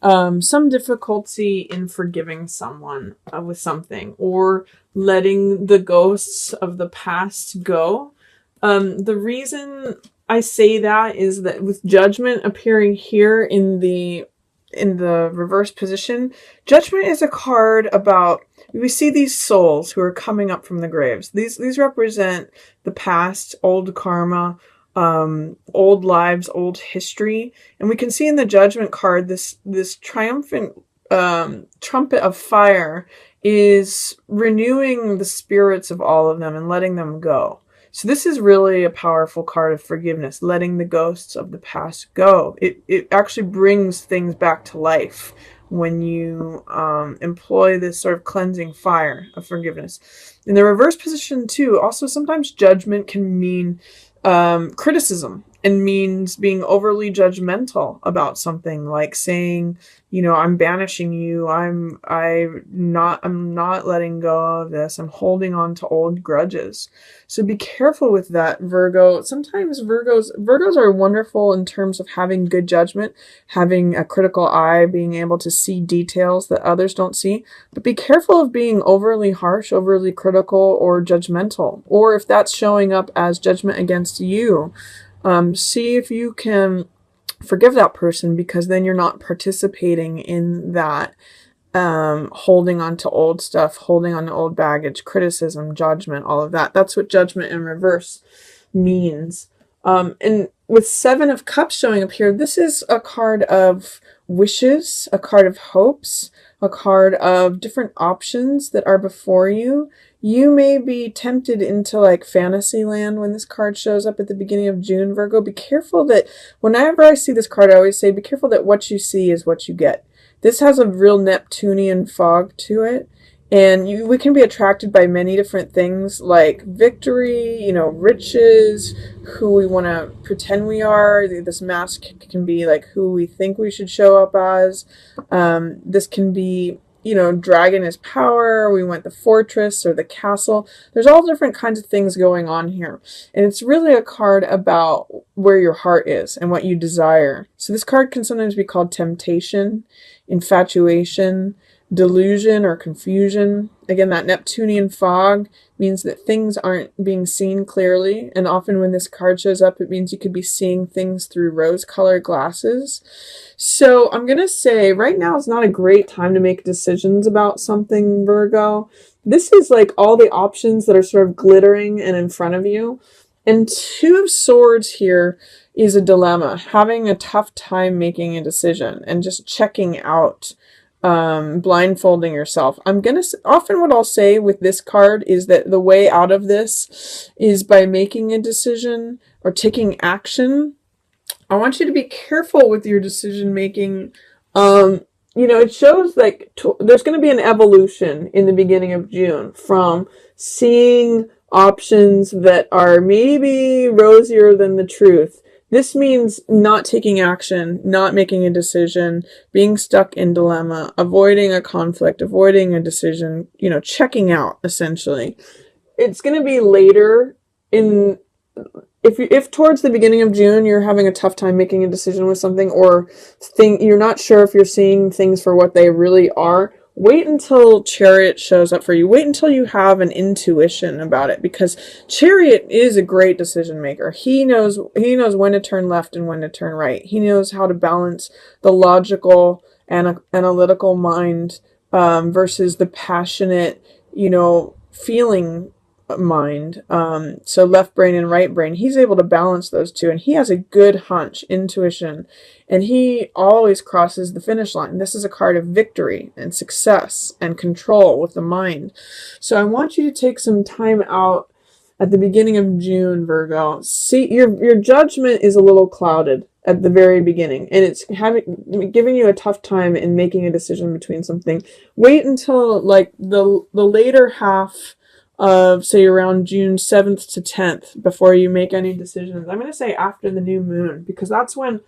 some difficulty in forgiving someone with something, or letting the ghosts of the past go. The reason I say that is that with Judgment appearing here in the reverse position, Judgment is a card about, we see these souls who are coming up from the graves. These represent the past, old karma, old lives, old history. And we can see in the Judgment card this triumphant trumpet of fire is renewing the spirits of all of them and letting them go. So this is really a powerful card of forgiveness, letting the ghosts of the past go. It actually brings things back to life when you employ this sort of cleansing fire of forgiveness. In the reverse position too, also sometimes Judgment can mean criticism, and means being overly judgmental about something, like saying, you know, I'm banishing you, I'm not letting go of this, I'm holding on to old grudges. So be careful with that, Virgo. Sometimes Virgos are wonderful in terms of having good judgment, having a critical eye, being able to see details that others don't see. But be careful of being overly harsh, overly critical, or judgmental. Or if that's showing up as judgment against you, see if you can forgive that person, because then you're not participating in that holding on to old stuff, holding on to old baggage, criticism, judgment, all of that. That's what Judgment in reverse means. And with Seven of Cups showing up here, this is a card of wishes, a card of hopes, a card of different options that are before you. You may be tempted into like fantasy land when this card shows up at the beginning of June, Virgo. Be careful that whenever I see this card, I always say, be careful that what you see is what you get. This has a real Neptunian fog to it. And we can be attracted by many different things, like victory, you know, riches, who we want to pretend we are. This mask can be like who we think we should show up as. This can be, you know, dragon is power. We want the fortress or the castle. There's all different kinds of things going on here. And it's really a card about where your heart is and what you desire. So this card can sometimes be called temptation, infatuation, delusion, or confusion. Again, that Neptunian fog means that things aren't being seen clearly, and often when this card shows up, it means you could be seeing things through rose-colored glasses. So I'm gonna say right now is not a great time to make decisions about something, Virgo. This is like all the options that are sort of glittering and in front of you. And Two of Swords here is a dilemma, having a tough time making a decision and just checking out, blindfolding yourself. Often what I'll say with this card is that the way out of this is by making a decision or taking action. I want you to be careful with your decision making. You know, it shows like there's going to be an evolution in the beginning of June from seeing options that are maybe rosier than the truth. This means not taking action, not making a decision, being stuck in dilemma, avoiding a conflict, avoiding a decision, you know, checking out, essentially. It's going to be later in, if towards the beginning of June you're having a tough time making a decision with something, or you're not sure if you're seeing things for what they really are, wait until Chariot shows up for you. Wait until you have an intuition about it, because Chariot is a great decision maker. He knows when to turn left and when to turn right. He knows how to balance the logical and analytical mind versus the passionate, you know, feeling mind. So left brain and right brain. He's able to balance those two, and he has a good hunch, intuition, and he always crosses the finish line. This is a card of victory and success and control with the mind. So I want you to take some time out at the beginning of June, Virgo. See, your judgment is a little clouded at the very beginning, and it's giving you a tough time in making a decision between something. Wait until like the later half of, say, around June 7th to 10th before you make any decisions. I'm going to say after the new moon, because that's when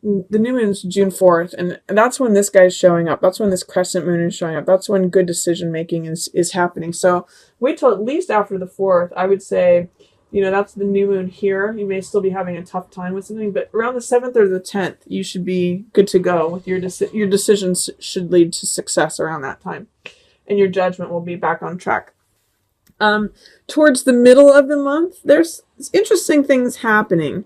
the new moon's June 4th, and that's when this guy's showing up. That's when this crescent moon is showing up. That's when good decision making is happening. So wait till at least after the 4th. I would say You know, that's the new moon here. You may still be having a tough time with something, but around the 7th or the 10th, you should be good to go with your decisions should lead to success around that time. And your judgment will be back on track. Towards the middle of the month, there's interesting things happening.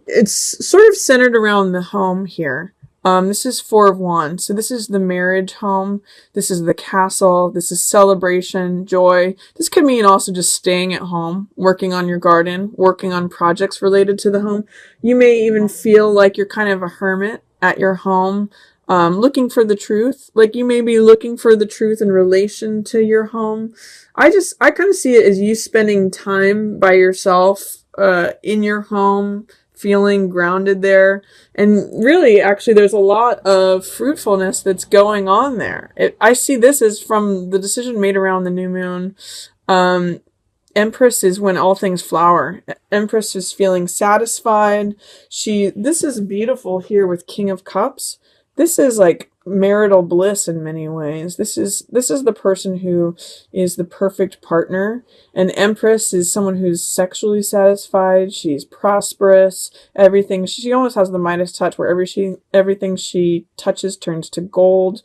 It's sort of centered around the home here. This is 4 of Wands. So this is the marriage home. This is the castle. This is celebration, joy. This could mean also just staying at home, working on your garden, working on projects related to the home. You may even feel like you're kind of a hermit at your home, looking for the truth. Like you may be looking for the truth in relation to your home. I kind of see it as you spending time by yourself, in your home, feeling grounded there. And really, actually, there's a lot of fruitfulness that's going on there. I see this as from the decision made around the new moon. Empress is when all things flower. Empress is feeling satisfied. This is beautiful here with King of Cups. This is like marital bliss in many ways. This is the person who is the perfect partner. And Empress is someone who's sexually satisfied. She's prosperous. She almost has the Midas touch where everything she touches turns to gold.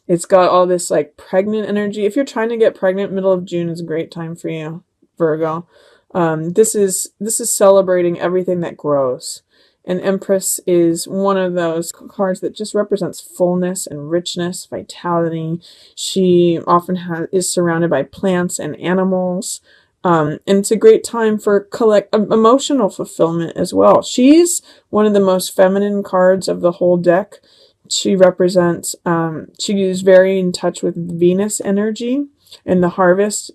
It's got all this like pregnant energy. If you're trying to get pregnant, middle of June is a great time for you, Virgo. This is celebrating everything that grows. And Empress is one of those cards that just represents fullness and richness, vitality. She often is surrounded by plants and animals. And it's a great time for emotional fulfillment as well. She's one of the most feminine cards of the whole deck. She represents, she is very in touch with Venus energy and the harvest,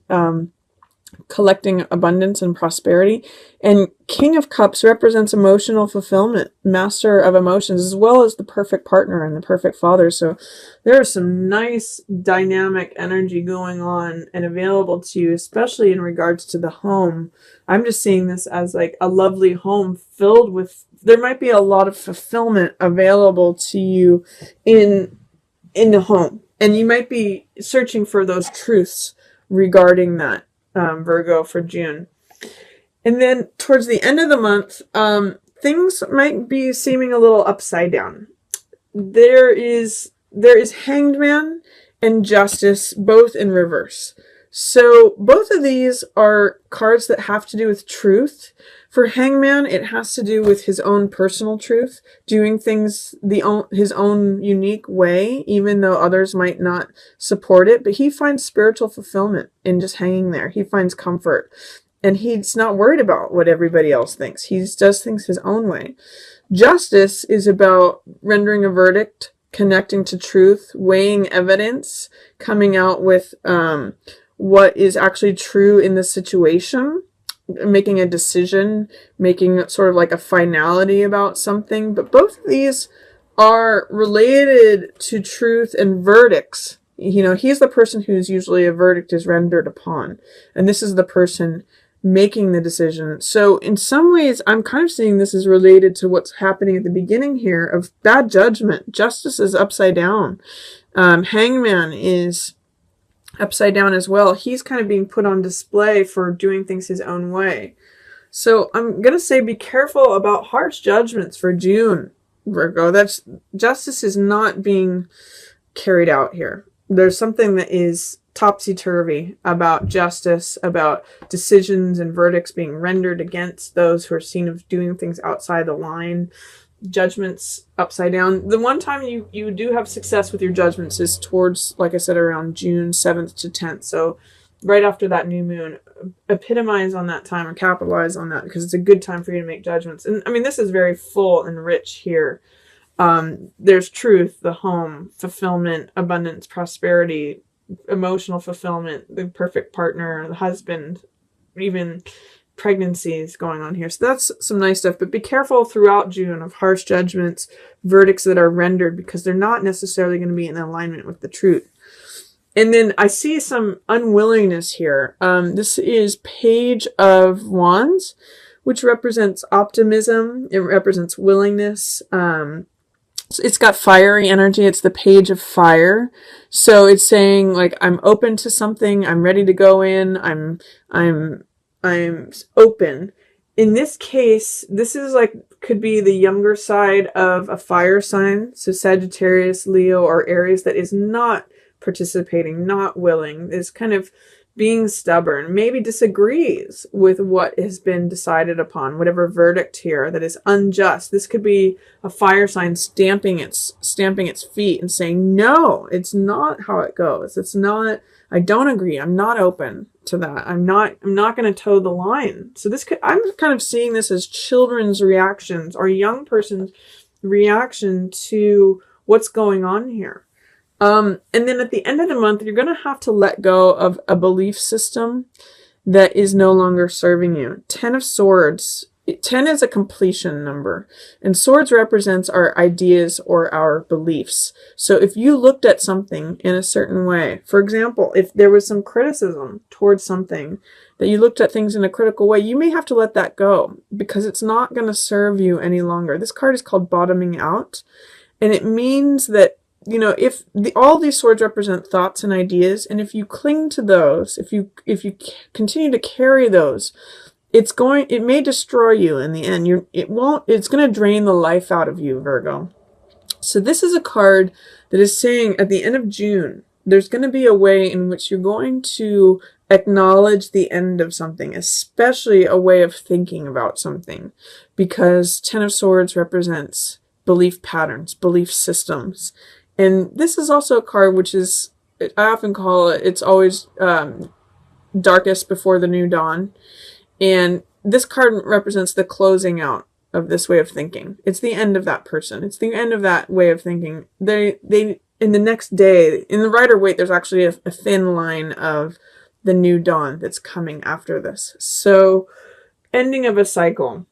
collecting abundance and prosperity. And King of Cups represents emotional fulfillment, master of emotions, as well as the perfect partner and the perfect father. So there is some nice dynamic energy going on and available to you, especially in regards to the home. I'm just seeing this as like a lovely home filled with, there might be a lot of fulfillment available to you in the home. And you might be searching for those truths regarding that. Virgo, for June. And then towards the end of the month, things might be seeming a little upside down. There is Hanged Man and Justice, both in reverse. So both of these are cards that have to do with truth. For Hangman, it has to do with his own personal truth, doing things his own unique way, even though others might not support it. But he finds spiritual fulfillment in just hanging there. He finds comfort. And he's not worried about what everybody else thinks. He does things his own way. Justice is about rendering a verdict, connecting to truth, weighing evidence, coming out with what is actually true in the situation, making a decision, making sort of like a finality about something. But both of these are related to truth and verdicts. You know, he's the person who's usually a verdict is rendered upon. And this is the person making the decision. So in some ways, I'm kind of seeing this is related to what's happening at the beginning here of bad judgment. Justice is upside down. Hangman is upside down as well. He's kind of being put on display for doing things his own way. So I'm going to say be careful about harsh judgments for June, Virgo. Justice is not being carried out here. There's something that is topsy-turvy about justice, about decisions and verdicts being rendered against those who are seen of doing things outside the line. Judgments upside down. The one time you do have success with your judgments is towards, like I said, around June 7th to 10th. So right after that new moon, epitomize on that time or capitalize on that because it's a good time for you to make judgments. And I mean, this is very full and rich here. There's truth, the home, fulfillment, abundance, prosperity, emotional fulfillment, the perfect partner, the husband, even pregnancies going on here. So that's some nice stuff, but be careful throughout June of harsh judgments, verdicts that are rendered because they're not necessarily going to be in alignment with the truth. And then I see some unwillingness here. This is Page of Wands, which represents optimism. It represents willingness. It's got fiery energy. It's the Page of Fire. So it's saying like, I'm open to something. I'm ready to go in. I'm open. in this case, this is like, could be the younger side of a fire sign. So Sagittarius, Leo, or Aries that is not participating, not willing, is kind of being stubborn, maybe disagrees with what has been decided upon, whatever verdict here that is unjust. This could be a fire sign stamping its feet and saying, no, it's not how it goes. It's not, I don't agree. I'm not open to that. I'm not going to toe the line. So this could, I'm kind of seeing this as children's reactions or young person's reaction to what's going on here. And then at the end of the month, you're going to have to let go of a belief system that is no longer serving you. 10 of Swords. 10 is a completion number, and Swords represents our ideas or our beliefs. So if you looked at something in a certain way, for example, if there was some criticism towards something, that you looked at things in a critical way, you may have to let that go because it's not going to serve you any longer. This card is called Bottoming Out, and it means that, you know, if all these swords represent thoughts and ideas, and if you cling to those, if you continue to carry those, it may destroy you in the end. It's going to drain the life out of you, Virgo. So this is a card that is saying at the end of June, there's going to be a way in which you're going to acknowledge the end of something, especially a way of thinking about something, because 10 of Swords represents belief patterns, belief systems. And this is also a card which is, I often call it, it's always darkest before the new dawn. And this card represents the closing out of this way of thinking. It's the end of that person. It's the end of that way of thinking. They in the next day, in the Rider-Waite, there's actually a thin line of the new dawn that's coming after this. So, ending of a cycle.